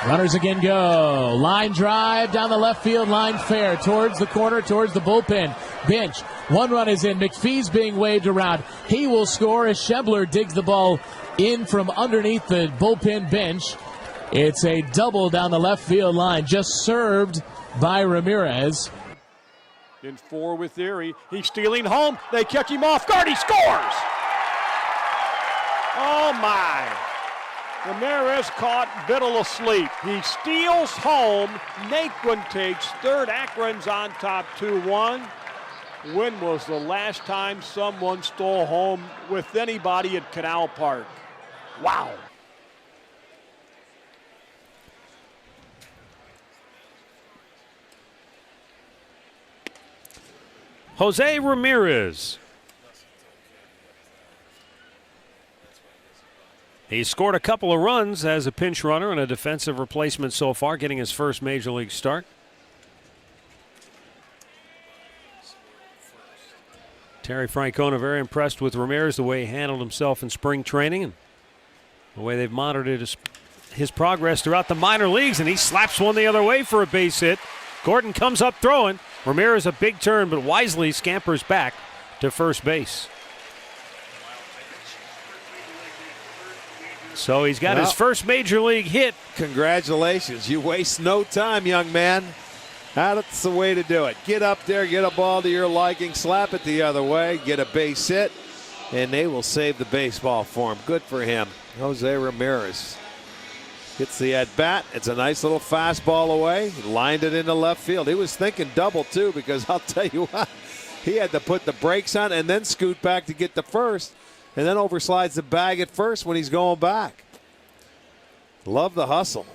Runners again go. Line drive down the left field line fair towards the corner, towards the bullpen bench. One run is in. McPhee's being waved around. He will score as Schebler digs the ball in from underneath the bullpen bench. It's a double down the left field line, just served by Ramirez. In 4 with Erie. He's stealing home. They catch him off guard. He scores! Oh, my. Ramirez caught Biddle asleep. He steals home. Naquin takes third. Akron's on top 2-1. When was the last time someone stole home with anybody at Canal Park? Wow. José Ramírez. He scored a couple of runs as a pinch runner and a defensive replacement so far, getting his first major league start. Terry Francona very impressed with Ramirez, the way he handled himself in spring training and the way they've monitored his progress throughout the minor leagues, and he slaps one the other way for a base hit. Gordon comes up throwing. Ramirez a big turn, but wisely scampers back to first base. So he's got his first major league hit. Congratulations. You waste no time, young man. That's the way to do it. Get up there, get a ball to your liking, slap it the other way, get a base hit, and they will save the baseball for him. Good for him. José Ramírez gets the at-bat. It's a nice little fastball away. He lined it into left field. He was thinking double, too, because I'll tell you what, he had to put the brakes on and then scoot back to get the first, and then overslides the bag at first when he's going back. Love the hustle.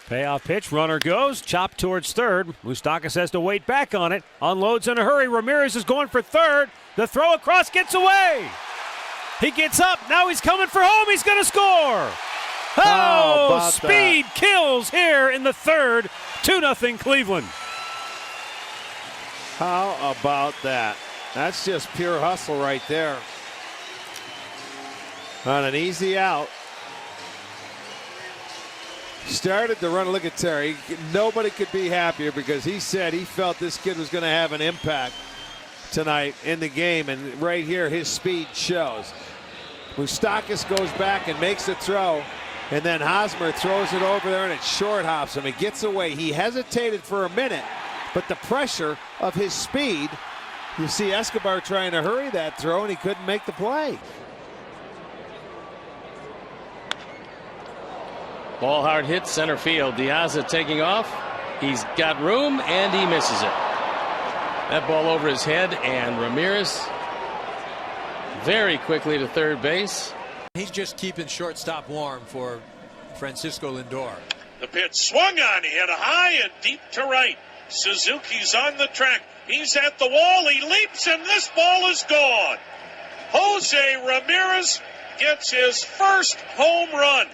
Payoff pitch, runner goes, chopped towards third. Moustakas has to wait back on it. Unloads in a hurry. Ramirez is going for third. The throw across gets away. He gets up. Now he's coming for home. He's going to score. Oh, speed kills here in the third. 2-0 Cleveland. How about that? That's just pure hustle right there. On an easy out. Started to run. Look at Terry. Nobody could be happier because he said he felt this kid was going to have an impact tonight in the game. And right here, his speed shows. Moustakas goes back and makes the throw. And then Hosmer throws it over there and it short hops him. He gets away. He hesitated for a minute, but the pressure of his speed, you see Escobar trying to hurry that throw and he couldn't make the play. Ball hard hit center field. Diaza taking off. He's got room and he misses it. That ball over his head, and Ramirez very quickly to third base. He's just keeping shortstop warm for Francisco Lindor. The pitch swung on, hit high and deep to right. Suzuki's on the track. He's at the wall. He leaps, and this ball is gone. José Ramírez gets his first home run.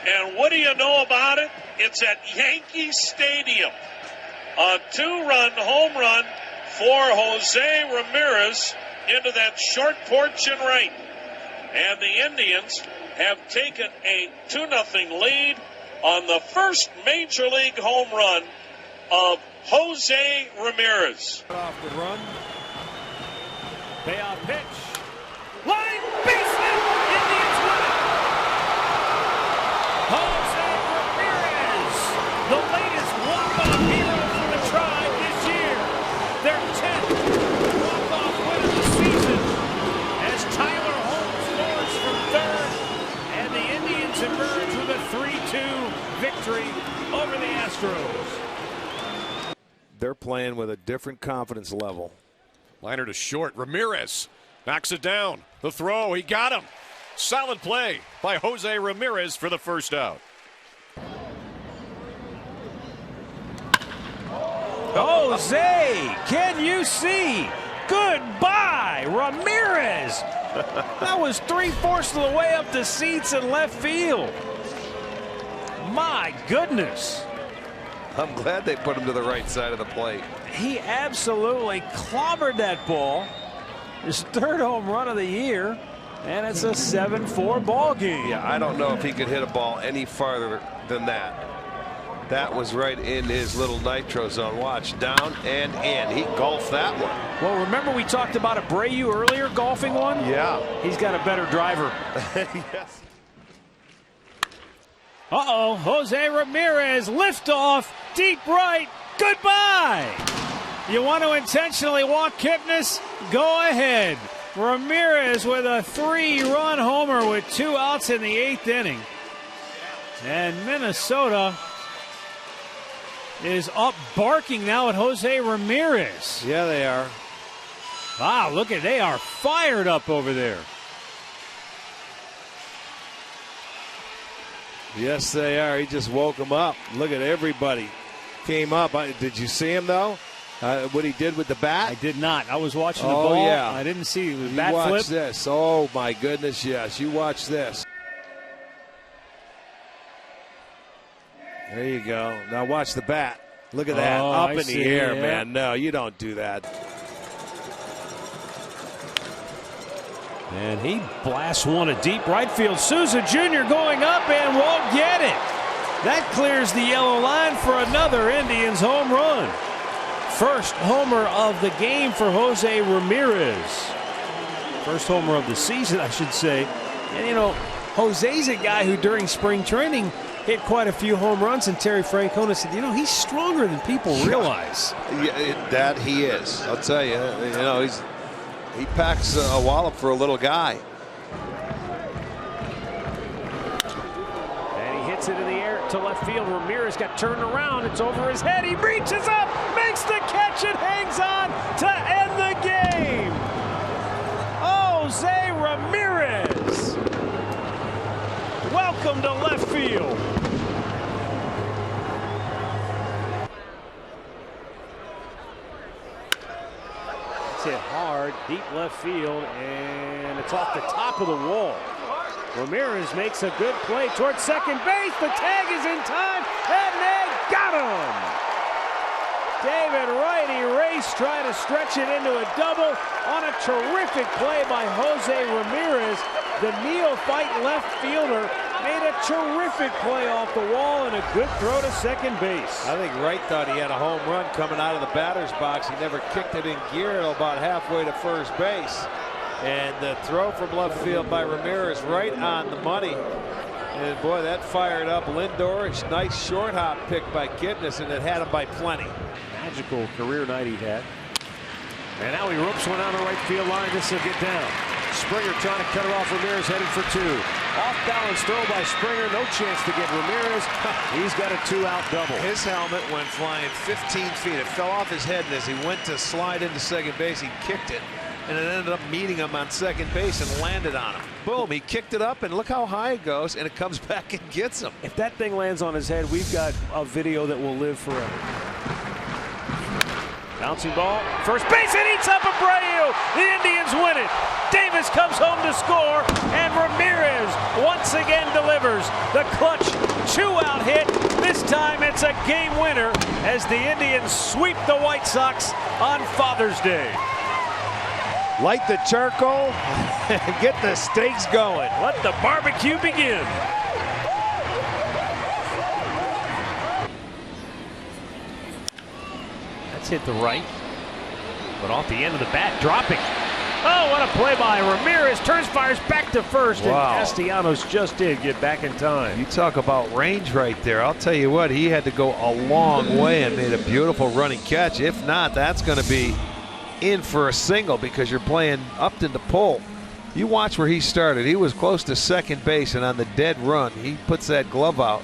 And what do you know about it? It's at Yankee Stadium. A 2-run home run for José Ramírez into that short porch and right. And the Indians have taken a 2-0 lead on the first Major League home run of José Ramírez. Off the run. Payoff pitch. Line base hit. Indians win it. José Ramírez, the latest walk-off hero for the Tribe this year. Their 10th walk-off win of the season as Tyler Holmes scores from third, and the Indians emerge with a 3-2 victory over the Astros. They're playing with a different confidence level. Liner to short. Ramirez knocks it down. The throw, he got him. Solid play by José Ramírez for the first out. Jose, can you see? Goodbye, Ramirez. That was 3/4 of the way up the seats in left field. My goodness. I'm glad they put him to the right side of the plate. He absolutely clobbered that ball. His third home run of the year. And it's a 7-4 ball game. Yeah, I don't know if he could hit a ball any farther than that. That was right in his little nitro zone. Watch, down and in. He golfed that one. Well, remember we talked about Abreu earlier golfing one? Yeah. He's got a better driver. Yes. Uh-oh, Jose Ramirez, liftoff, deep right, goodbye. You want to intentionally walk Kipnis? Go ahead. Ramirez with a 3-run homer with 2 outs in the 8th inning. And Minnesota is up barking now at Jose Ramirez. Yeah, they are. Wow, look at, they are fired up over there. Yes, they are. He just woke them up. Look at everybody. Came up. Did you see him, though? What he did with the bat? I did not. I was watching the ball. Yeah. I didn't see the You bat watch flip. this. Oh, my goodness, yes. You watch this. There you go. Now watch the bat. Look at that. Up in the air, man. No, you don't do that. And he blasts one to deep right field. Souza Jr. going up and won't get it. That clears the yellow line for another Indians home run. First homer of the game for Jose Ramirez. First homer of the season, I should say. And, you know, Jose's a guy who during spring training hit quite a few home runs, and Terry Francona said, you know, he's stronger than people realize. Yeah, that he is. I'll tell you. You know, he packs a wallop for a little guy. And he hits it in the air to left field. Ramirez got turned around. It's over his head. He reaches up, makes the catch, and hangs on to end the game. Jose Ramirez. Welcome to left field. It's hit hard, deep left field, and it's off the top of the wall. Ramirez makes a good play towards second base. The tag is in time, and they got him. David Wright erased, trying to stretch it into a double on a terrific play by Jose Ramirez. The neophyte left fielder made a terrific play off the wall and a good throw to second base. I think Wright thought he had a home run coming out of the batter's box. He never kicked it in gear till about halfway to first base. And the throw from left field by Ramirez right on the money. And boy, that fired up Lindor. Nice short hop pick by Kipnis, and it had him by plenty. Magical career night he had. And now he ropes one on the right field line. This will get down. Springer trying to cut it off. Ramirez headed for 2. Off balance throw by Springer. No chance to get Ramirez. He's got a 2-out double. His helmet went flying 15 feet. It fell off his head, and as he went to slide into second base, he kicked it. And it ended up meeting him on second base and landed on him. Boom, he kicked it up, and look how high it goes, and it comes back and gets him. If that thing lands on his head, we've got a video that will live forever. Bouncing ball, first base, it eats up Abreu. The Indians win it. Davis comes home to score, and Ramirez once again delivers the clutch 2-out hit. This time it's a game winner as the Indians sweep the White Sox on Father's Day. Light the charcoal and get the steaks going. Let the barbecue begin. That's hit the right, but off the end of the bat, dropping. Oh, what a play by Ramirez. Turns, fires back to first, and Castellanos just did get back in time. You talk about range right there. I'll tell you what, he had to go a long way and made a beautiful running catch. If not, that's going to be in for a single because you're playing Upton to pull. You watch where he started. He was close to second base, and on the dead run, he puts that glove out.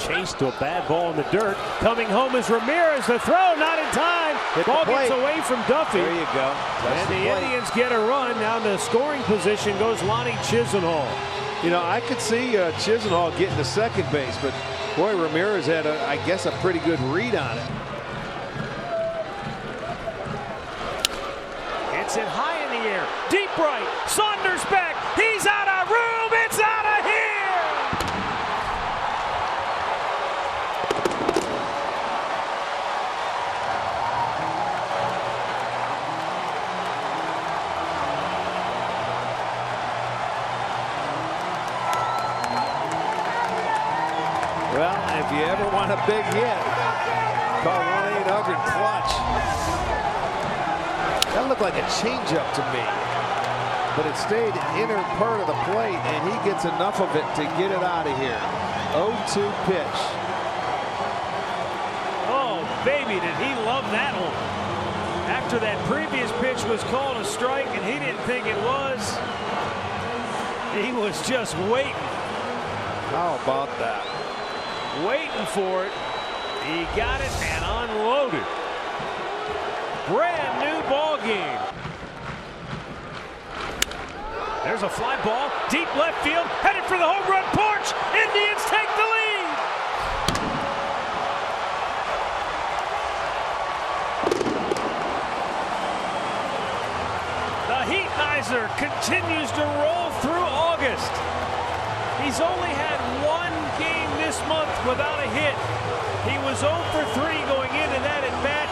Chase to a bad ball in the dirt. Coming home is Ramirez. The throw, not in time. Ball gets away from Duffy. There you go. And the Indians get a run. Now in the scoring position goes Lonnie Chisenhall. You know, I could see Chisenhall getting to second base, but boy, Ramirez had, I guess, a pretty good read on it. Hits it high in the air. Deep right. Saunders back. He's out of room. It's out of here. a big hit. Call 1-800-CLUTCH. That looked like a changeup to me, but it stayed inner part of the plate, and he gets enough of it to get it out of here. 0-2 pitch. Oh, baby, did he love that one. After that previous pitch was called a strike and he didn't think it was, he was just waiting. How about that? Waiting for it. He got it and unloaded. Brand new ball game. There's a fly ball, deep left field, headed for the home run porch. Indians take the lead. The Heatmiser continues to roll through August. He's only had one game this month without a hit. He was 0 for 3 going into that at bat,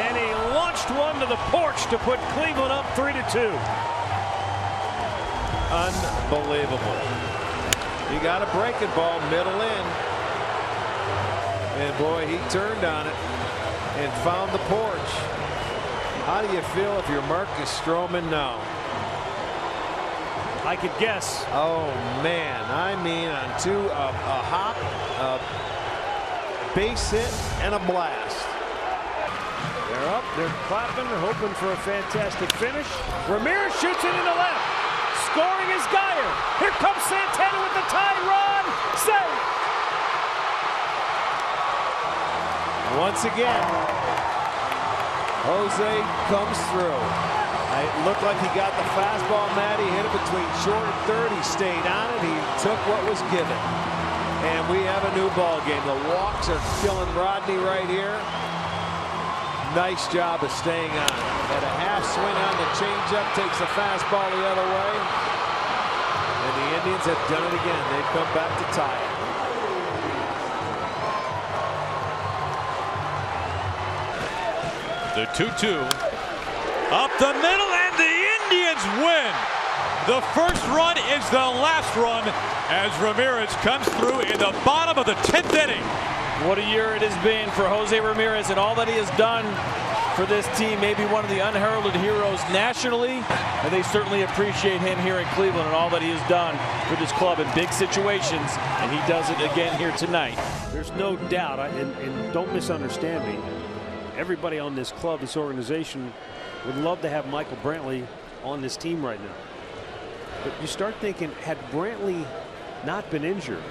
and he launched one to the porch to put Cleveland up 3-2. Unbelievable. You got a breaking ball middle in. And boy, he turned on it and found the porch. How do you feel if you're Marcus Stroman now? I could guess. Oh man, I mean, on a hop, a base hit, and a blast. They're up, they're clapping, they're hoping for a fantastic finish. Ramirez shoots it into left. Scoring is Geyer. Here comes Santana with the tie run. Save. Once again, Jose comes through. It looked like he got the fastball, Matt. He hit it between short and third. He stayed on it. He took what was given. And we have a new ball game. The walks are killing Rodney right here. Nice job of staying on it. Had a half swing on the changeup, takes the fastball the other way. And the Indians have done it again. They've come back to tie it. The 2-2 up the middle, and the Indians win. The first run is the last run as Ramirez comes through in the bottom of the 10th inning. What a year it has been for Jose Ramirez and all that he has done for this team. Maybe one of the unheralded heroes nationally, and they certainly appreciate him here in Cleveland and all that he has done for this club in big situations, and he does it again here tonight. There's no doubt, and don't misunderstand me, everybody on this club, this organization, would love to have Michael Brantley on this team right now. But you start thinking, had Brantley not been injured,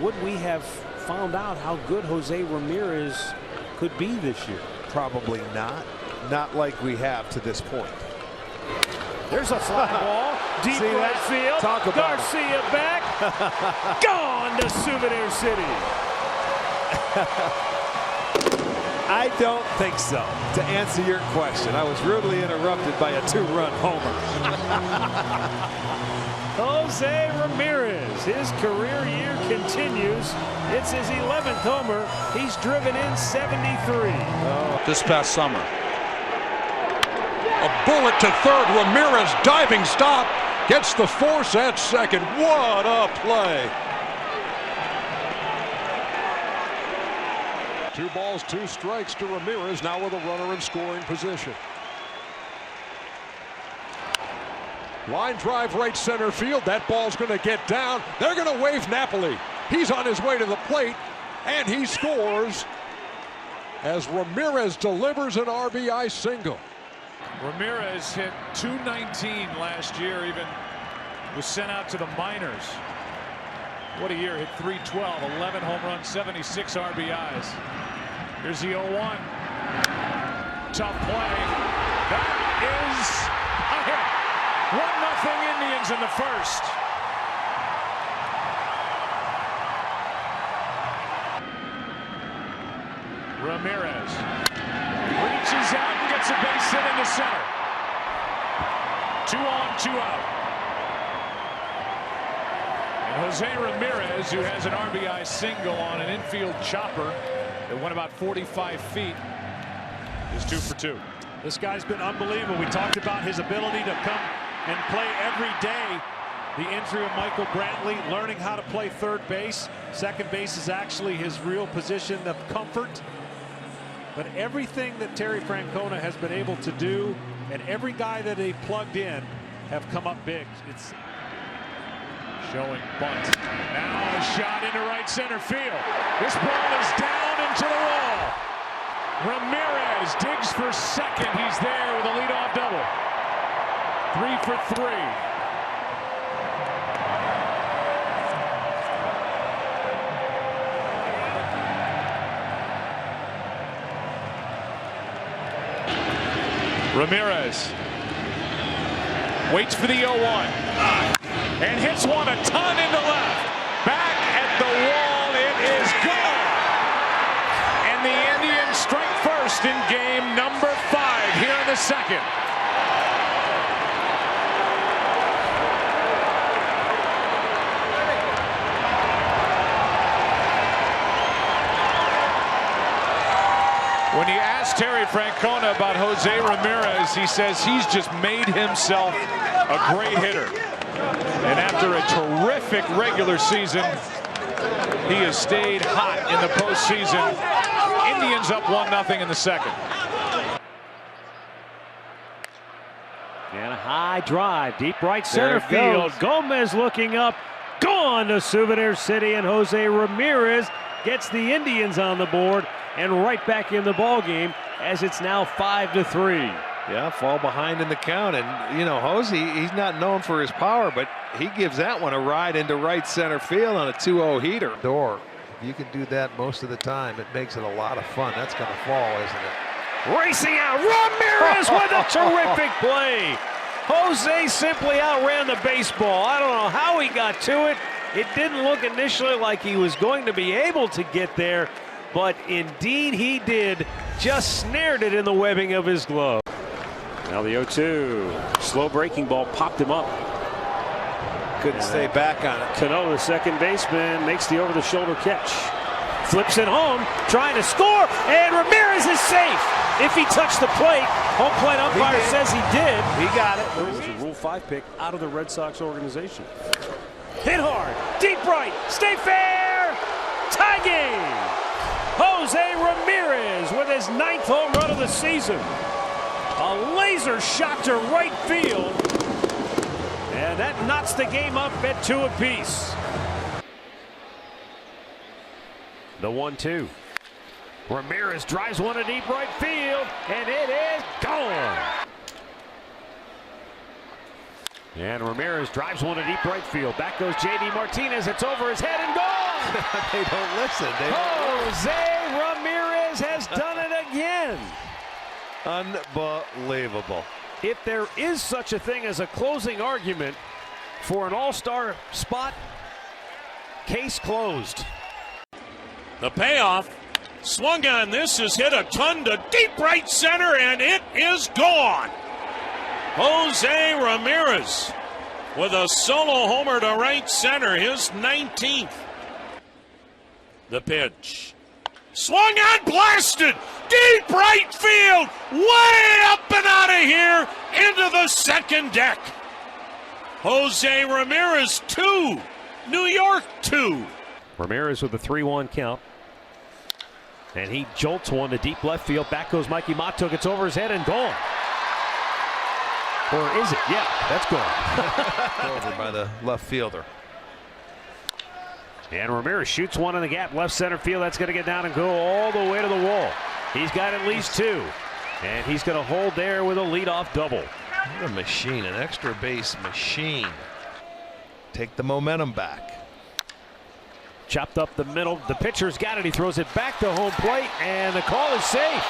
would we have found out how good Jose Ramirez could be this year? Probably not. Not like we have to this point. There's a fly ball, deep right field. Talk about Garcia back. Gone to Souvenir City. I don't think so. To answer your question, I was rudely interrupted by a 2-run homer. Jose Ramirez, his career year continues. It's his 11th homer. He's driven in 73. This past summer. A bullet to third. Ramirez diving stop. Gets the force at second. What a play. 2 balls, 2 strikes to Ramirez, now with a runner in scoring position. Line drive right center field. That ball's going to get down. They're going to wave Napoli. He's on his way to the plate, and he scores as Ramirez delivers an RBI single. Ramirez hit .219 last year, even was sent out to the minors. What a year, hit .312, 11 home runs, 76 RBIs. Here's the 0-1. Tough play. That is a hit. 1-0 Indians in the first. Ramirez reaches out and gets a base hit into center. 2 on, 2 out. And Jose Ramirez, who has an RBI single on an infield chopper that went about 45 feet, is 2 for 2. This guy's been unbelievable. We talked about his ability to come and play every day The injury of Michael Brantley, learning how to play third base. Second base is actually his real position of comfort. But everything that Terry Francona has been able to do, and every guy that they plugged in, have come up big. It's showing bunt. Now a shot into right center field. This ball is down into the wall. Ramirez digs for second. He's there with a leadoff double. 3 for 3. Ramirez waits for the 0-1 and hits one a ton into left. Back at the wall, it is gone. And the Indians strike first in game number 5 here in the second. When you ask Terry Francona about Jose Ramirez, he says he's just made himself a great hitter. And after a terrific regular season, he has stayed hot in the postseason. Indians up 1-0 in the second. And a high drive, deep right center field. Gomez looking up, gone to Souvenir City, and Jose Ramirez gets the Indians on the board and right back in the ball game as it's now 5-3. Yeah, fall behind in the count. And, you know, Jose, he's not known for his power, but he gives that one a ride into right center field on a 2-0 heater. You can do that most of the time. It makes it a lot of fun. That's going to fall, isn't it? Racing out, Ramirez with a terrific play. Jose simply outran the baseball. I don't know how he got to it. It didn't look initially like he was going to be able to get there, but indeed he did. Just snared it in the webbing of his glove. Now the 0-2. Slow breaking ball popped him up. Couldn't stay back on it. Cano, the second baseman, makes the over-the-shoulder catch. Flips it home, trying to score, and Ramirez is safe. If he touched the plate, home plate umpire says he did. He got it. It was a Rule 5 pick out of the Red Sox organization. Hit hard, deep right, stay fair, tie game. Jose Ramirez with his 9th home run of the season. A laser shot to right field, and that knocks the game up at 2 apiece. The 1-2. Ramirez drives one to deep right field, and it is gone. And Ramirez drives one to deep right field. Back goes J.D. Martinez. It's over his head and gone. They don't listen. Jose Ramirez has done it again. Unbelievable. If there is such a thing as a closing argument for an all-star spot, case closed. The payoff. Swung on this, is hit a ton to deep right center, and it is gone. Jose Ramirez with a solo homer to right center, his 19th. The pitch. Swung on, blasted, deep right field, way up and out of here, into the second deck. Jose Ramirez 2, New York 2. Ramirez with a 3-1 count. And he jolts one to deep left field. Back goes Mikey Mato, gets over his head and gone. Or is it? Yeah, that's gone. Over by the left fielder. And Ramirez shoots one in the gap, left center field. That's going to get down and go all the way to the wall. He's got at least 2. And he's going to hold there with a leadoff double. What a machine, an extra base machine. Take the momentum back. Chopped up the middle. The pitcher's got it. He throws it back to home plate, and the call is safe.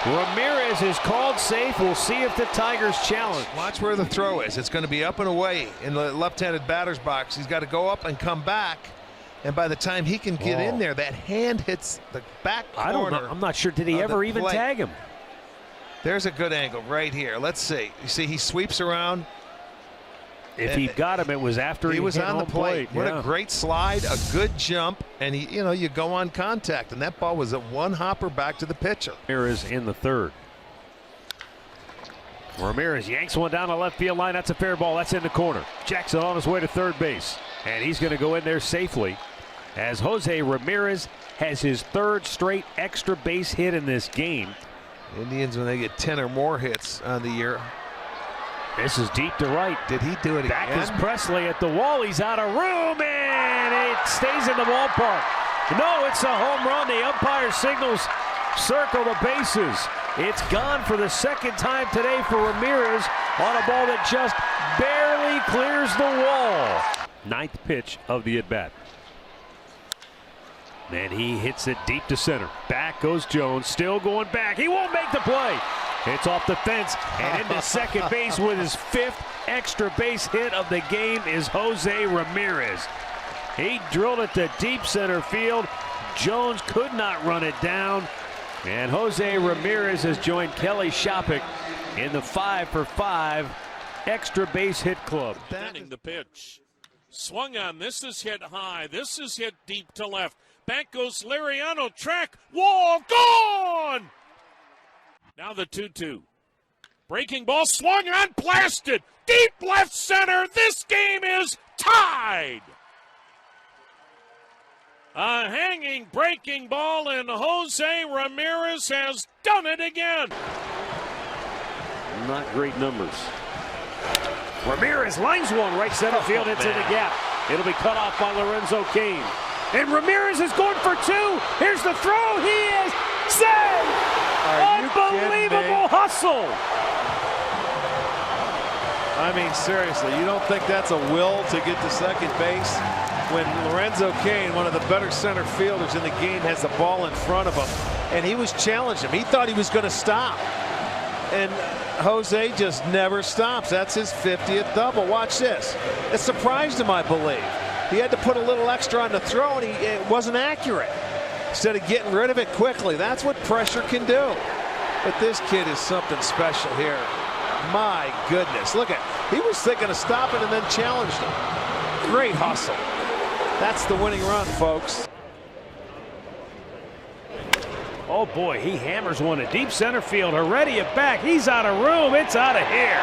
Ramirez is called safe. We'll see if the Tigers challenge. Watch where the throw is. It's going to be up and away in the left-handed batter's box. He's got to go up and come back. And by the time he can get in there, that hand hits the back corner. I don't know. I'm not sure. Did he ever even tag him? There's a good angle right here. Let's see. You see, he sweeps around. If he got him, it was after he was hit on the home plate. What yeah. a great slide, a good jump, and you go on contact, and that ball was a one hopper back to the pitcher. Ramirez in the third. Ramirez yanks one down the left field line. That's a fair ball. That's in the corner. Jackson on his way to third base. And he's going to go in there safely as Jose Ramirez has his third straight extra base hit in this game. Indians, when they get 10 or more hits on the year. This is deep to right. Did he do it Back again? is Presley at the wall. He's out of room, and it stays in the ballpark. No, it's a home run. The umpire signals circle the bases. It's gone for the second time today for Ramirez on a ball that just barely clears the wall. Ninth pitch of the at-bat. And he hits it deep to center. Back goes Jones, still going back. He won't make the play. It's off the fence and into second base with his fifth extra base hit of the game is Jose Ramirez. He drilled it to deep center field. Jones could not run it down. And Jose Ramirez has joined Kelly Shopik in the 5-for-5 extra base hit club. Batting the pitch. Swung on. This is hit high. This is hit deep to left. Back goes Liriano. Track. Wall. Gone! Now the 2-2. Breaking ball. Swung on. Blasted. Deep left center. This game is tied. A hanging breaking ball, and Jose Ramirez has done it again. Not great numbers. Ramirez lines one right center field into the gap. It'll be cut off by Lorenzo Cain. And Ramirez is going for two. Here's the throw. He is saved. Unbelievable hustle. I mean, seriously, you don't think that's a will to get to second base? When Lorenzo Cain, one of the better center fielders in the game, has the ball in front of him, and he was challenging him. He thought he was going to stop. And Jose just never stops. That's his 50th double. Watch this. It surprised him, I believe. He had to put a little extra on the throw, and it wasn't accurate. Instead of getting rid of it quickly, that's what pressure can do. But this kid is something special here. My goodness. Look at, he was thinking of stopping and then challenged him. Great hustle. That's the winning run, folks. Oh boy, he hammers one to deep center field. Heredia back. He's out of room. It's out of here.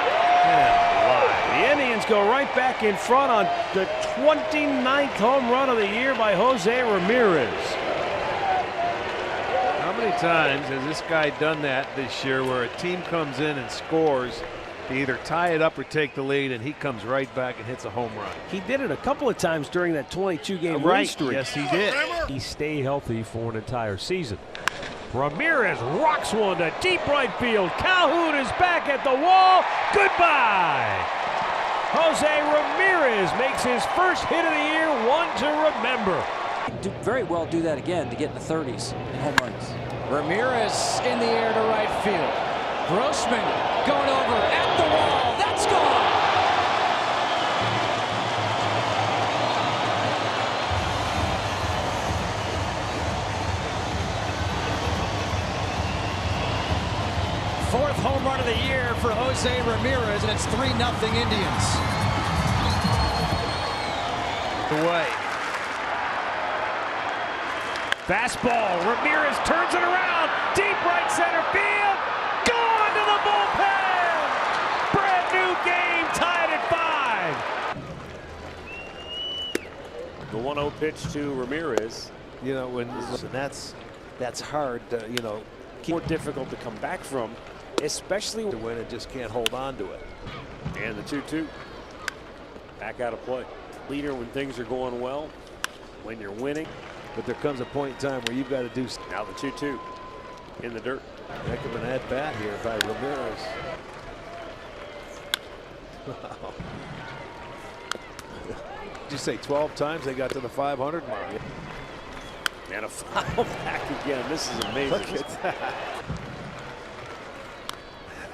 The Indians go right back in front on the 29th home run of the year by Jose Ramirez. How many times has this guy done that this year where a team comes in and scores to either tie it up or take the lead, and he comes right back and hits a home run? He did it a couple of times during that 22-game win streak. Yes, he did. He stayed healthy for an entire season. Ramirez rocks one to deep right field. Calhoun is back at the wall. Goodbye. Jose Ramirez makes his first hit of the year, one to remember. Very well do that again to get in the 30s in home runs. Ramirez in the air to right field. Grossman going over at the wall. That's gone. Fourth home run of the year for Jose Ramirez, and it's 3-0 Indians. Away. Fastball. Ramirez turns it around. Deep right center field. Gone to the bullpen. Brand new game, tied at 5. The 1-0 pitch to Ramirez. You know, when that's hard to, you know, More difficult to come back from, especially to win and just can't hold on to it. And the 2-2. Back out of play. Leader when things are going well, when you're winning. But there comes a point in time where you've got to do. Now the 2-2 in the dirt. Heck of an at bat here by Ramirez. Did you say 12 times they got to the 500 mark? And a foul back again. This is amazing. Look at that.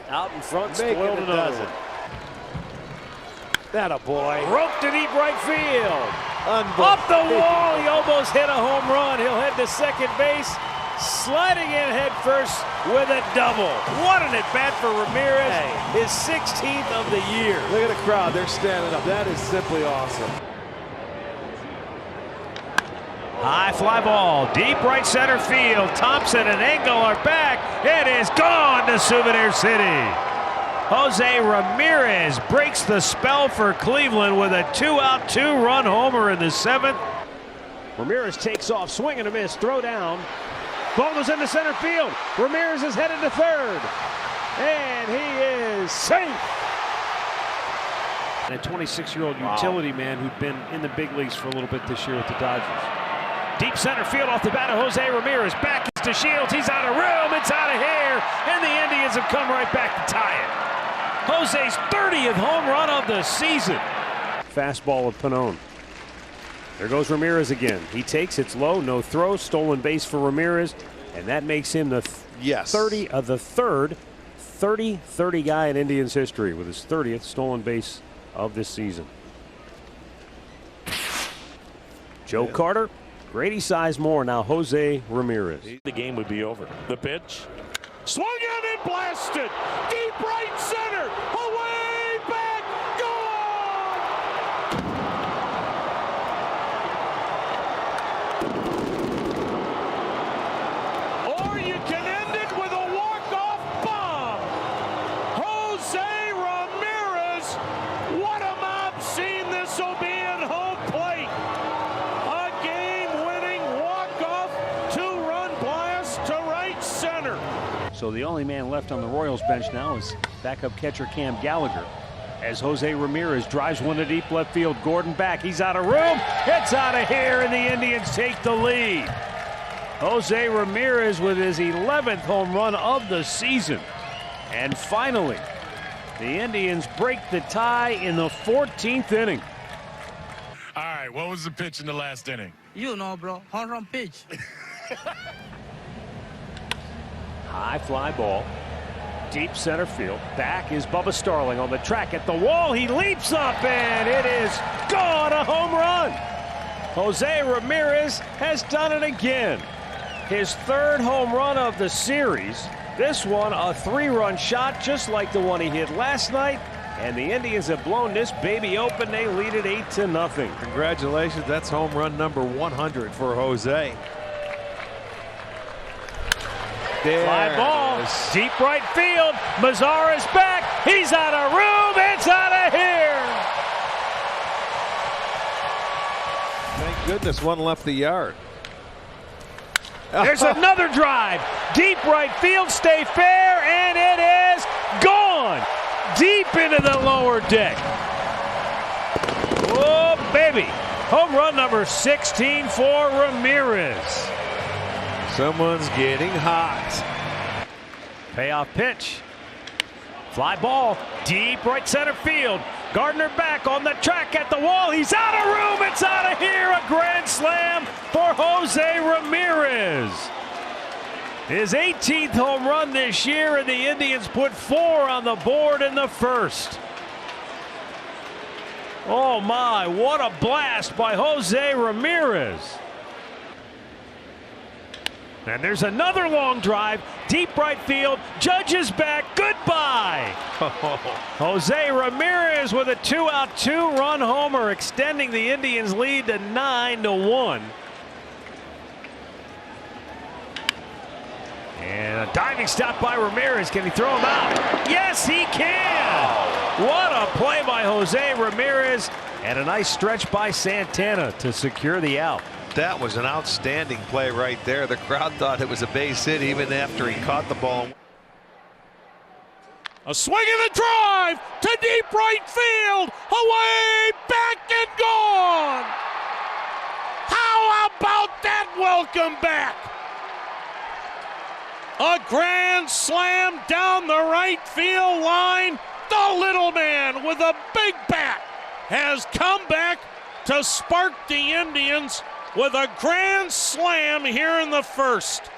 Out in front, Make spoiled it a another dozen. one. That a boy. Rope to deep right field. Up the wall. He almost hit a home run. He'll head to second base. Sliding in head first with a double. What an at-bat for Ramirez. His 16th of the year. Look at the crowd. They're standing up. That is simply awesome. High fly ball. Deep right center field. Thompson and Engel are back. It is gone to Souvenir City. Jose Ramírez breaks the spell for Cleveland with a 2-out, 2-run homer in the 7th. Ramírez takes off, swing and a miss, throw down. Ball goes into center field. Ramírez is headed to third. And he is safe. And a 26-year-old utility man who'd been in the big leagues for a little bit this year with the Dodgers. Deep center field off the bat of Jose Ramírez. Back to Shields. He's out of room. It's out of here. And the Indians have come right back to tie it. Jose's 30th home run of the season. Fastball of Pannone. There goes Ramírez again. He takes, it's low, no throw, stolen base for Ramírez, and that makes him the 30 guy in Indians history with his 30th stolen base of this season. Joe Carter, Grady Sizemore, now Jose Ramírez. The game would be over. The pitch. Swung in and blasted. Deep right center. Away back. Gone. Or you can end it with a walk-off bomb. Jose Ramírez. What a mob scene this will be at home plate. A game-winning walk-off 2-run blast to right center. So the only man left on the Royals bench now is backup catcher Cam Gallagher. As Jose Ramírez drives one to deep left field, Gordon back, he's out of room, it's out of here, and the Indians take the lead. Jose Ramírez with his 11th home run of the season. And finally, the Indians break the tie in the 14th inning. All right, what was the pitch in the last inning? You know, bro, home run pitch. High fly ball, deep center field. Back is Bubba Starling on the track at the wall. He leaps up and it is gone, a home run. Jose Ramírez has done it again. His 3rd home run of the series. This one a 3-run shot just like the one he hit last night. And the Indians have blown this baby open. They lead it 8-0. Congratulations, that's home run number 100 for Jose. There Fly ball, deep right field. Mazara's back. He's out of room. It's out of here. Thank goodness one left the yard. There's another drive. Deep right field, stay fair, and it is gone. Deep into the lower deck. Oh, baby. Home run number 16 for Ramírez. Someone's getting hot. Payoff pitch. Fly ball, deep right center field. Gardner back on the track at the wall. He's out of room. It's out of here. A grand slam for Jose Ramírez. His 18th home run this year, and the Indians put 4 on the board in the 1st. Oh my, what a blast by Jose Ramírez. And there's another long drive, deep right field. Judge is back. Goodbye. Jose Ramírez with a 2-out, 2-run homer, extending the Indians' lead to 9-1. And a diving stop by Ramírez. Can he throw him out? Yes, he can. What a play by Jose Ramírez, and a nice stretch by Santana to secure the out. That was an outstanding play right there. The crowd thought it was a base hit even after he caught the ball. A swing and a drive to deep right field. Away, back and gone. How about that welcome back? A grand slam down the right field line. The little man with a big bat has come back to spark the Indians with a grand slam here in the 1st.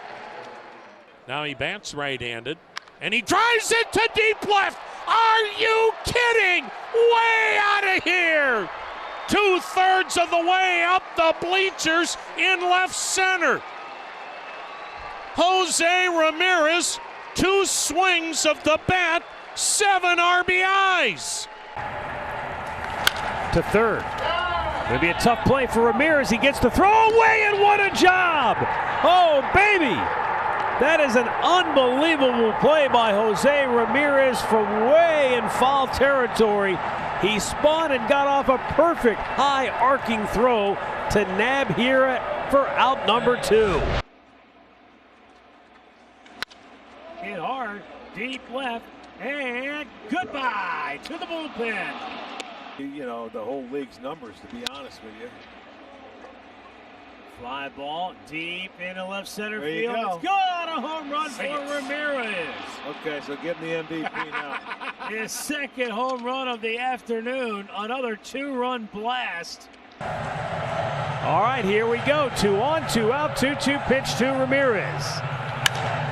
Now he bats right-handed, and he drives it to deep left. Are you kidding? Way out of here. 2/3 of the way up the bleachers in left center. Jose Ramírez, 2 swings of the bat, 7 RBIs. To third. It'll be a tough play for Ramírez. He gets the throw away, and what a job! Oh, baby! That is an unbelievable play by Jose Ramirez from way in foul territory. He spun and got off a perfect high arcing throw to nab here for out number 2. Hit hard, deep left, and goodbye to the bullpen. You know, the whole league's numbers, to be honest with you. Fly ball deep into left center There you field. go. It's gone. A home run for Ramirez. Okay, so give him the MVP now. His second home run of the afternoon. Another 2-run blast. All right, here we go. 2 on, 2 out, 2-2 pitch to Ramirez.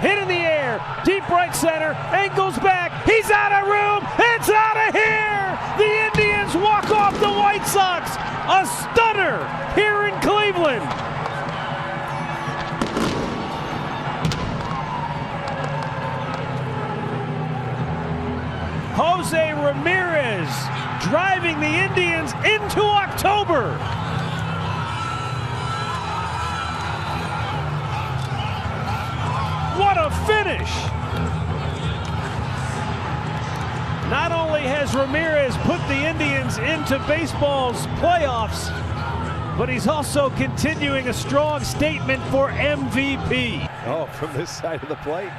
Hit in the air, deep right center, angles back. He's out of room. It's out of here. The Indians walk off the White Sox. A stunner here in Cleveland. Jose Ramirez driving the Indians into October. What a finish! Not only has Ramirez put the Indians into baseball's playoffs, but he's also continuing a strong statement for MVP. Oh, from this side of the plate.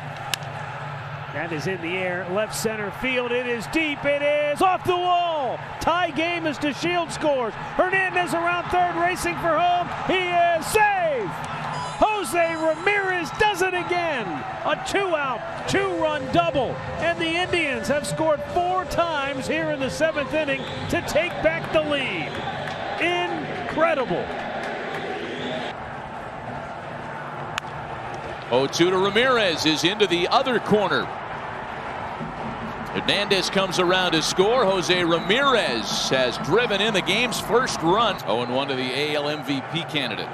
That is in the air, left center field. It is deep. It is off the wall. Tie game as DeShields scores. Hernandez around third, racing for home. He is safe. Jose Ramirez does it again. A 2-out, 2-run double. And the Indians have scored 4 times here in the 7th inning to take back the lead. Incredible. 0-2 to Ramirez is into the other corner. Hernandez comes around to score. Jose Ramirez has driven in the game's first run. 0-1 to the AL MVP candidate.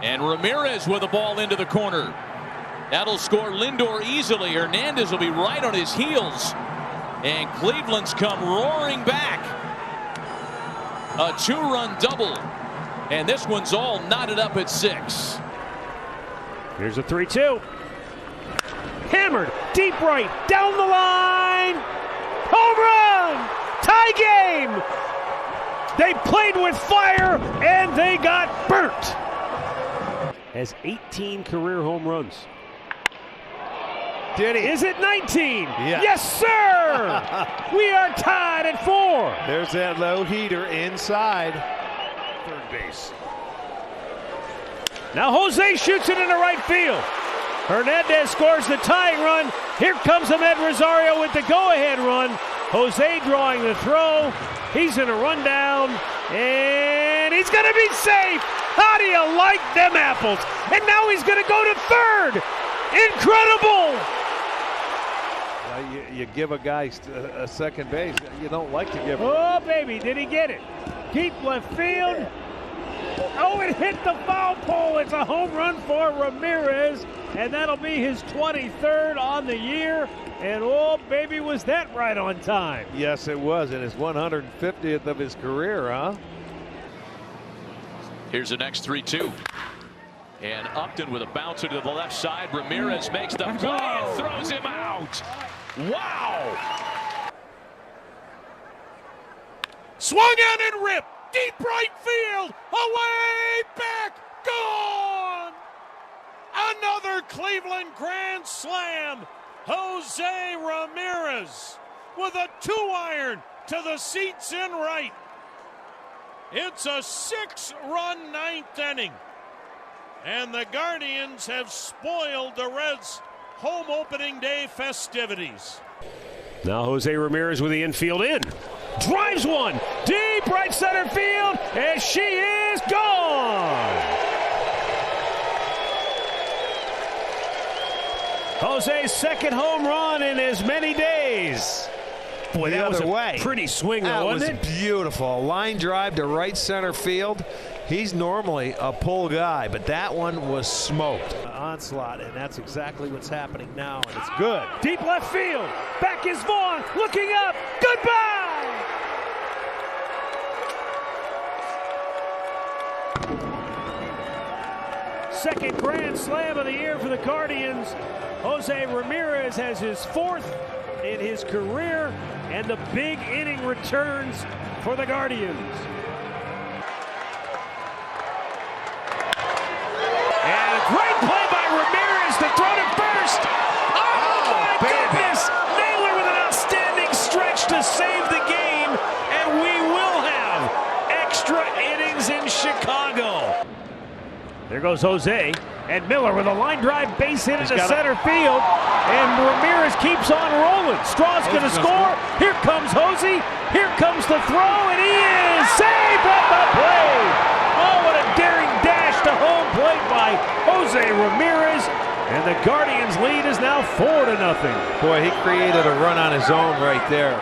And Ramirez with a ball into the corner. That'll score Lindor easily. Hernandez will be right on his heels. And Cleveland's come roaring back. A 2-run double. And this one's all knotted up at 6. Here's a 3-2. Hammered, deep right, down the line. Home run! Tie game! They played with fire and they got burnt. Has 18 career home runs. Did he? Is it 19? Yeah. Yes, sir! We are tied at 4. There's that low heater inside. Third base. Now Jose shoots it into right field. Hernandez scores the tying run. Here comes Ahmed Rosario with the go-ahead run. Jose drawing the throw. He's in a rundown, and he's going to be safe. How do you like them apples? And now he's going to go to third. Incredible. You give a guy a second base. You don't like to give him. Oh, baby, did he get it? Deep left field. Oh, it hit the foul pole. It's a home run for Ramirez, and that'll be his 23rd on the year. And oh, baby, was that right on time. Yes, it was, and his 150th of his career, huh? Here's the next 3-2. And Upton with a bouncer to the left side. Ramirez makes the play and throws him out. Wow! Swung on and ripped. Deep right field. Away back. Gone. Another Cleveland grand slam. Jose Ramirez with a 2-iron to the seats in right. It's a 6-run 9th inning. And the Guardians have spoiled the Reds' home opening day festivities. Now Jose Ramirez with the infield in. Drives one. Deep right center field. And she is gone. Jose's second home run in as many days. Boy, that was a pretty swing, though, wasn't it? That was beautiful. A line drive to right center field. He's normally a pull guy, but that one was smoked. Onslaught, and that's exactly what's happening now, and it's good. Deep left field. Back is Vaughn. Looking up. Goodbye. Second grand grand slam of the year for the Guardians. Jose Ramírez has his 4th in his career, and the big inning returns for the Guardians. And a great play by Ramírez to throw to first. Oh my goodness! Naylor with an outstanding stretch to save the game, and we will have extra innings in Chicago. There goes Jose, and Miller with a line drive base hit into center field, and Ramírez keeps on rolling. Straw's going to score. Here comes Jose. Here comes the throw, and he is saved at the plate. Oh, what a daring dash to home plate by Jose Ramírez, and the Guardians' lead is now 4-0. Boy, he created a run on his own right there,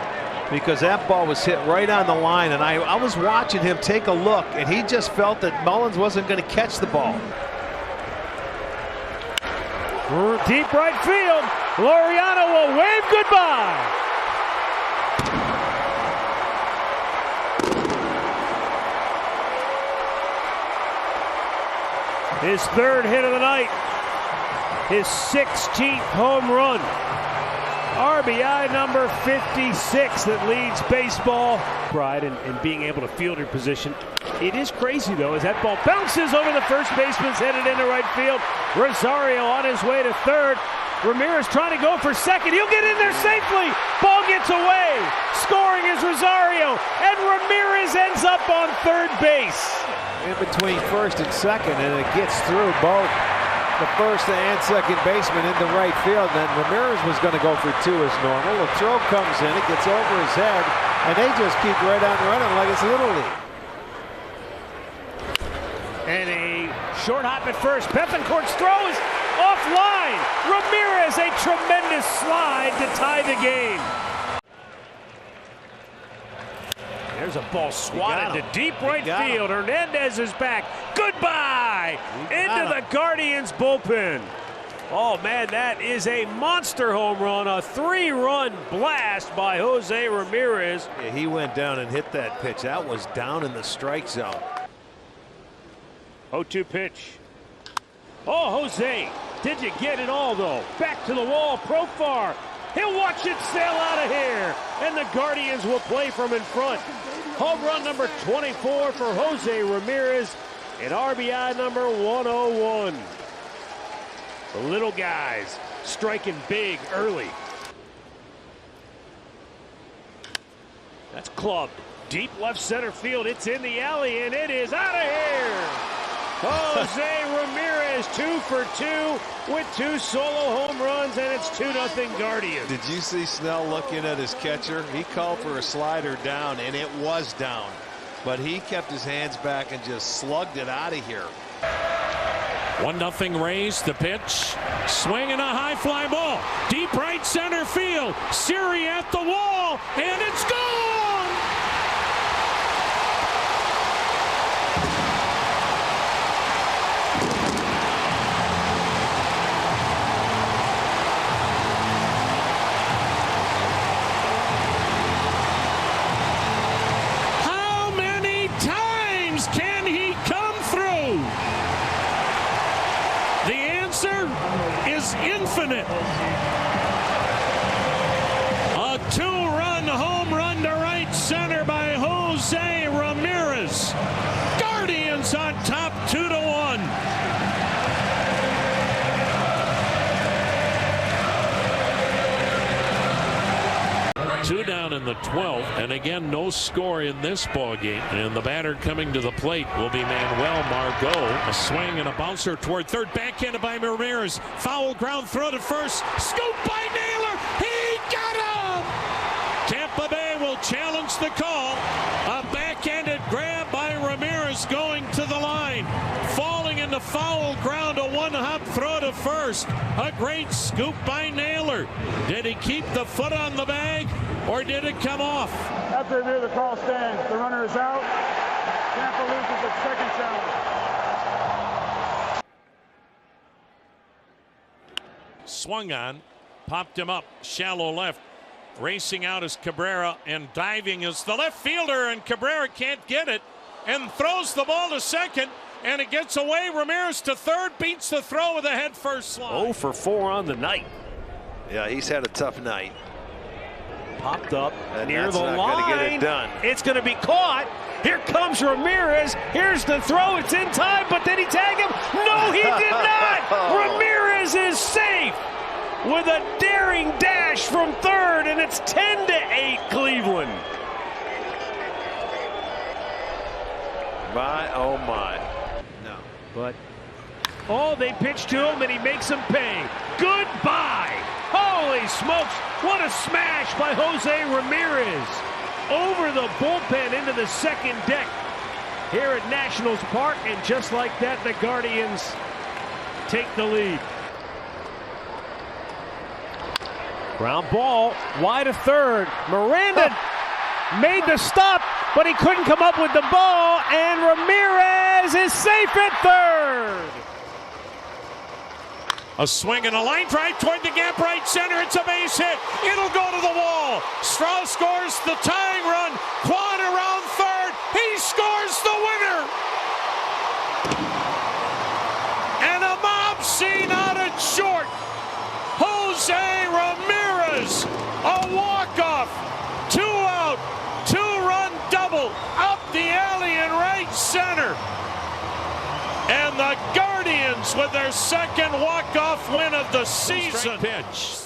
because that ball was hit right on the line, and I was watching him take a look, and he just felt that Mullins wasn't going to catch the ball. Deep right field, Laureano will wave goodbye. His 3rd hit of the night, his 16th home run. RBI number 56 that leads baseball. Pride in being able to field your position. It is crazy, though, as that ball bounces over the first baseman's headed into right field. Rosario on his way to 3rd. Ramírez trying to go for 2nd. He'll get in there safely. Ball gets away. Scoring is Rosario, and Ramírez ends up on 3rd base. In between 1st and 2nd, and it gets through both the 1st and 2nd baseman into right field. And then Ramírez was going to go for 2 as normal. The throw comes in, it gets over his head, and they just keep right on running like it's Little League. And a short hop at first. Betancourt's throw is offline. Ramírez, a tremendous slide to tie the game. There's a ball swatted to deep right field. Hernandez is back. Goodbye into the Guardians bullpen. Oh, man, that is a monster home run. A 3-run blast by Jose Ramírez. Yeah, he went down and hit that pitch. That was down in the strike zone. 0-2 pitch. Oh, Jose, did you get it all, though? Back to the wall, Profar. He'll watch it sail out of here, and the Guardians will play from in front. Home run number 24 for Jose Ramírez, and RBI number 101. The little guys striking big early. That's clubbed. Deep left center field. It's in the alley, and it is out of here. Jose Ramírez 2 for 2 with 2 solo home runs, and it's 2-0 Guardians. Did you see Snell looking at his catcher? He called for a slider down, and it was down. But he kept his hands back and just slugged it out of here. 1-0 Rays. The pitch. Swing and a high fly ball. Deep right center field. Siri at the wall, and it's gone! Can he come through? The answer is infinite. A 2-run home run to right center by Jose Ramírez. Guardians on top 2-1. 2 down in the 12th, and again no score in this ball game. And the batter coming to the plate will be Manuel Margot. A swing and a bouncer toward 3rd, backhanded by Ramírez. Foul ground throw to 1st. Scoop by Naylor. He got him. Tampa Bay will challenge the call. A backhanded grab by Ramírez going to the line. Falling into foul ground, a 1-hop throw to 1st. A great scoop by Naylor. Did he keep the foot on the bag, or did it come off? After review, the call stands. The runner is out. Tampa loses its 2nd challenge. Swung on, popped him up, shallow left. Racing out is Cabrera, and diving is the left fielder, and Cabrera can't get it and throws the ball to 2nd. and it gets away. Ramirez to third, beats the throw with a head-first slide. 0 for 4 on the night. Yeah, he's had a tough night. Popped up And near that's the not line. gonna get it done. It's going to be caught. Here comes Ramirez. Here's the throw. It's in time, but did he tag him? No, he did not. Ramirez is safe with a daring dash from third, and it's 10-8 Cleveland. My, oh my. No. But, oh, they pitch to him, and he makes him pay. Goodbye. Holy smokes. What a smash by Jose Ramirez. Over the bullpen into the second deck here at Nationals Park. And just like that, the Guardians take the lead. Ground ball, wide of third. Miranda made the stop, but he couldn't come up with the ball, and Ramirez is safe at third. A swing and a line drive toward the gap right center. It's a base hit. It'll go to the wall. Straw scores the tying run. Quan around third. He scores the winner. And a mob scene out at short. Jose Ramirez, a walk-off. 2-out, 2-run double up the alley in right center. And the Guardians with their second walk-off win of the season. Pitch.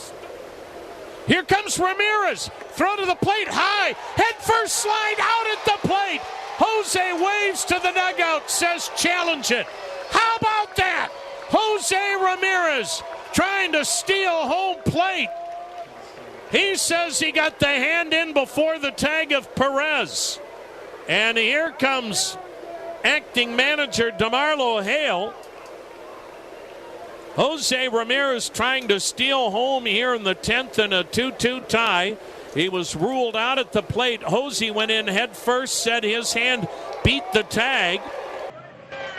Here comes Ramirez. Throw to the plate high. Head first slide out at the plate. Jose waves to the dugout, says challenge it. How about that? Jose Ramirez trying to steal home plate. He says he got the hand in before the tag of Perez. And here comes acting manager DeMarlo Hale. Jose Ramirez trying to steal home here in the 10th in a 2-2 tie. He was ruled out at the plate. Jose went in head first, said his hand beat the tag.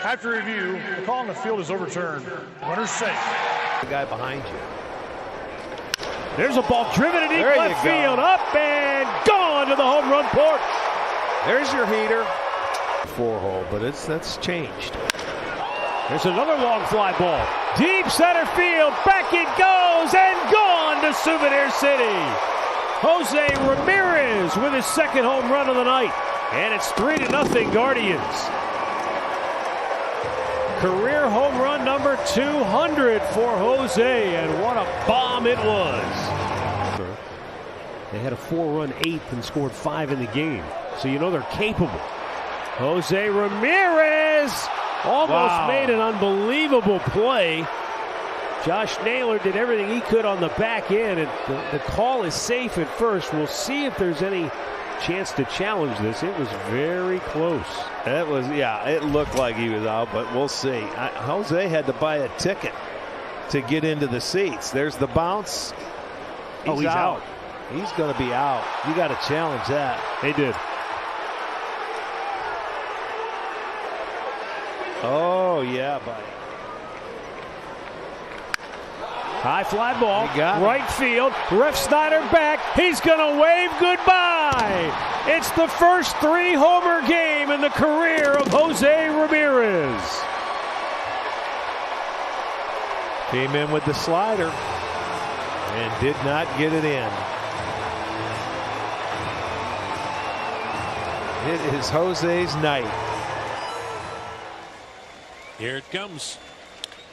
After review, the call on the field is overturned. Runner's safe. The guy behind you. There's a ball driven in deep left field, up and gone to the home run porch. There's your heater. 4-hole, but that's changed. There's another long fly ball. Deep center field, back it goes, and gone to Souvenir City. Jose Ramirez with his second home run of the night. And it's 3-0 Guardians. Career home run number 200 for Jose, and what a bomb it was. They had a 4-run eighth and scored 5 in the game, so you know they're capable. Jose Ramirez almost made an unbelievable play. Josh Naylor did everything he could on the back end, and the call is safe at first. We'll see if there's any chance to challenge this. It was very close. It was, yeah, it looked like he was out, but we'll see. Jose had to buy a ticket to get into the seats. There's the bounce. He's out. He's going to be out. You got to challenge that. They did. Oh, yeah, buddy. High fly ball, right field. Ref Snyder back. He's going to wave goodbye. It's the first 3-homer game in the career of Jose Ramirez. Came in with the slider and did not get it in. It is Jose's night. Here it comes.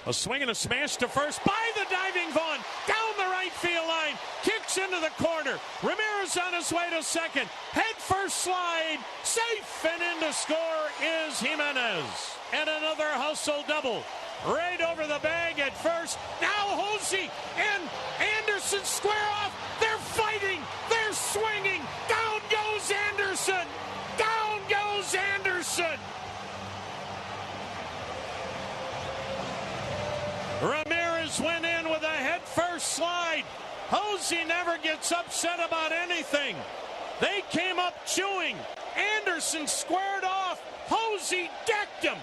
A swing and a smash to first by the diving Vaughn. Down the right field line. Kicks into the corner. Ramirez on his way to second. Head first slide. Safe and in to score is Jimenez. And another hustle double. Right over the bag at first. Now Jose and Anderson square off. They're fighting. They're swinging. Down goes Anderson. Down goes Anderson. Ramirez went in with a head-first slide. Jose never gets upset about anything. They came up chewing. Anderson squared off. Jose decked him.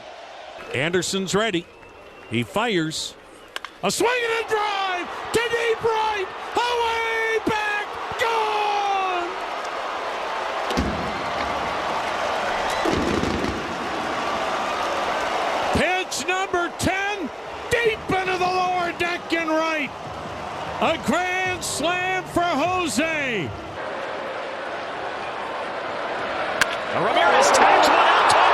Anderson's ready. He fires. A swing and a drive to deep right. Away back. Gone. A grand slam for Jose. Ramirez tags one out top.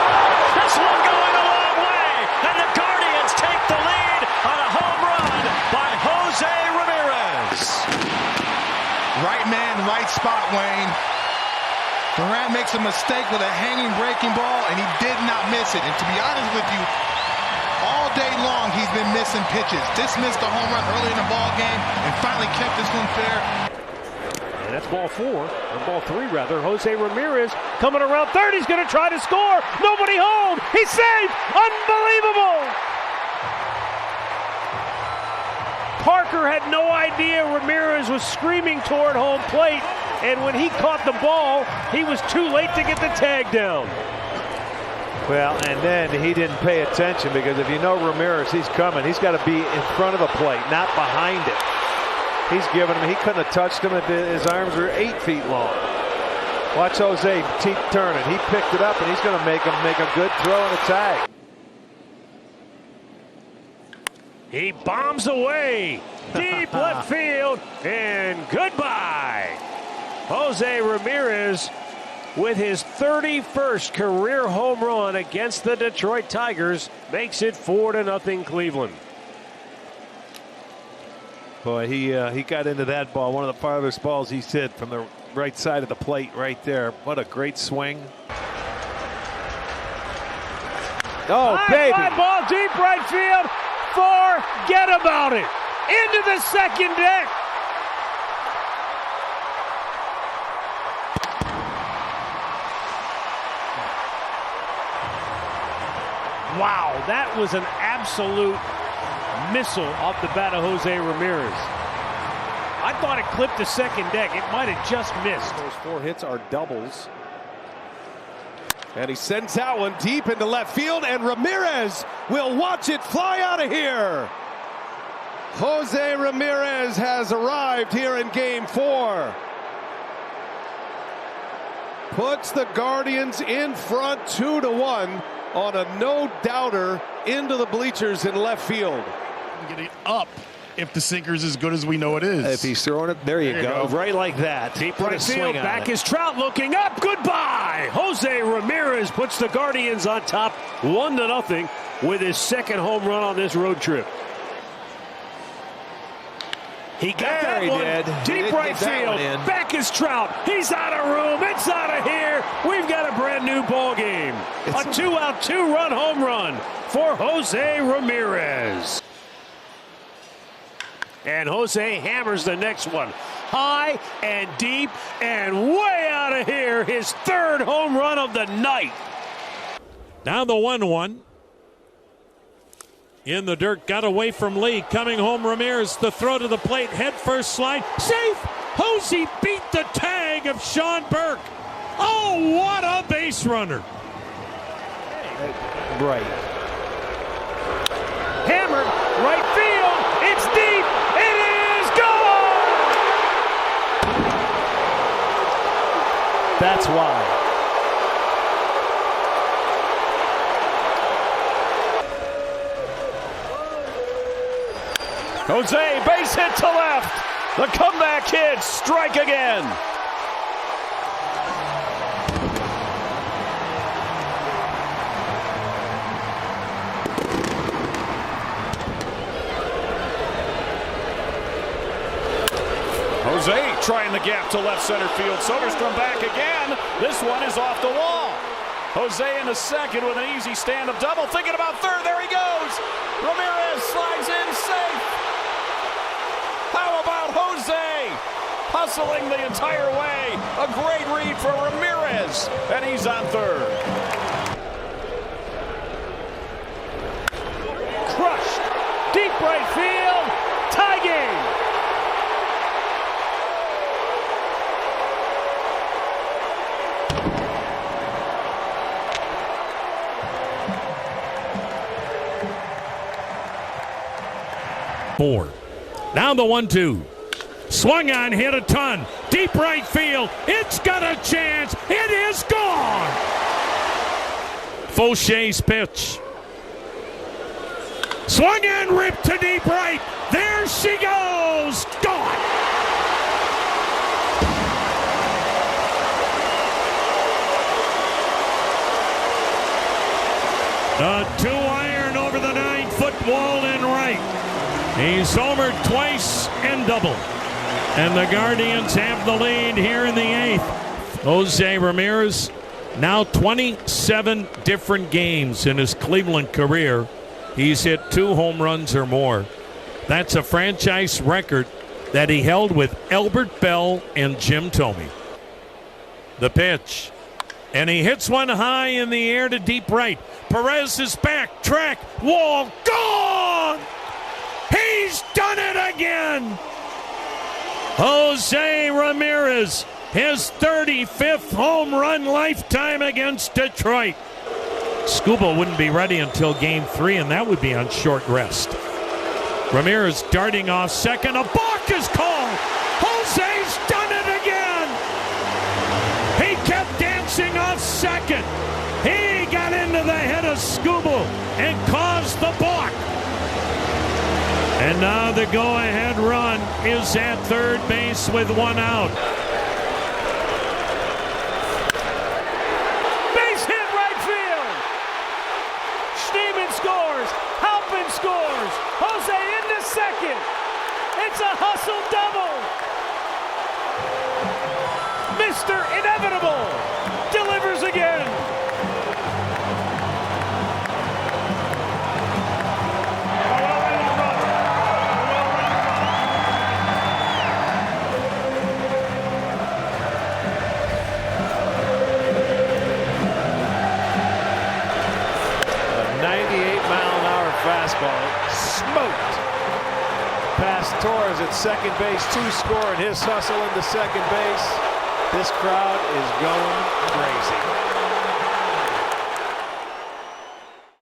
This one going a long way. And the Guardians take the lead on a home run by Jose Ramírez. Right man, right spot, Wayne. Durant makes a mistake with a hanging breaking ball, and he did not miss it. And to be honest with you, all day long he's been missing pitches. Dismissed a home run early in the ball game and finally kept this one fair. And that's ball 4, or ball 3 rather. Jose Ramirez coming around third. He's going to try to score. Nobody home. He's safe. Unbelievable. Parker had no idea Ramirez was screaming toward home plate. And when he caught the ball, he was too late to get the tag down. Well, and then he didn't pay attention because if you know Ramirez, he's coming. He's got to be in front of the plate, not behind it. He's giving him. He couldn't have touched him if his arms were 8 feet long. Watch Jose keep turning. He picked it up, and he's going to make him make a good throw and a tag. He bombs away. Deep left field, and goodbye. Jose Ramirez with his 31st career home run against the Detroit Tigers makes it 4-0 Cleveland. Boy, he got into that ball, one of the farthest balls he's hit from the right side of the plate right there. What a great swing. Oh, baby. Fly ball deep right field. Forget about it. Into the second deck. Wow, that was an absolute missile off the bat of Jose Ramirez. I thought it clipped the second deck. It might have just missed. Those 4 hits are doubles. And he sends that one deep into left field, and Ramirez will watch it fly out of here. Jose Ramirez has arrived here in Game 4. Puts the Guardians in front 2-1 on a no-doubter into the bleachers in left field. Getting up if the sinker's as good as we know it is. If he's throwing it, there you go. Right like that. Deep right field, back is Trout looking up. Goodbye. Jose Ramirez puts the Guardians on top 1-0 with his second home run on this road trip. He got that one. Deep right field. Back is Trout. He's out of room. It's out of here. We've got a brand new ball game. A 2-out, 2-run home run for Jose Ramirez. And Jose hammers the next one. High and deep and way out of here. His third home run of the night. Down the 1-1. In the dirt, got away from Lee. Coming home, Ramirez, the throw to the plate, head first slide. Safe! Jose beat the tag of Sean Burke. Oh, what a base runner. Right. Hammered, right field. It's deep. It is gone! That's why. Jose, base hit to left. The comeback hit, strike again. Jose trying the gap to left center field. Soderstrom back again. This one is off the wall. Jose in the second with an easy stand-up double. Thinking about third. There he goes. Ramirez slides in safe. How about Jose? Hustling the entire way. A great read for Ramirez. And he's on third. Crushed. Deep right field. Tie game. Four. Down the 1-2. Swung on, hit a ton. Deep right field. It's got a chance. It is gone. Faucher's pitch. Swung on, ripped to deep right. There she goes. Gone. A 2-iron over the 9-foot wall in right. He's homered twice and double. And the Guardians have the lead here in the 8th. Jose Ramirez, now 27 different games in his Cleveland career. He's hit 2 home runs or more. That's a franchise record that he held with Albert Bell and Jim Thome. The pitch. And he hits one high in the air to deep right. Perez is back, track, wall, gone! He's done it again! Jose Ramirez, his 35th home run lifetime against Detroit. Scuba wouldn't be ready until Game 3, and that would be on short rest. Ramirez darting off second. A balk is called. Jose's done it again. He kept dancing off second. He got into the head of Scuba and caused the balk. And now the go-ahead run is at third base with 1 out. Base hit right field. Schneemann scores. Halpin scores. Jose into second. It's a hustle double. Mr. Inevitable delivers again. Fastball smoked past Torres at second base. 2 score, and his hustle into second base. This crowd is going crazy.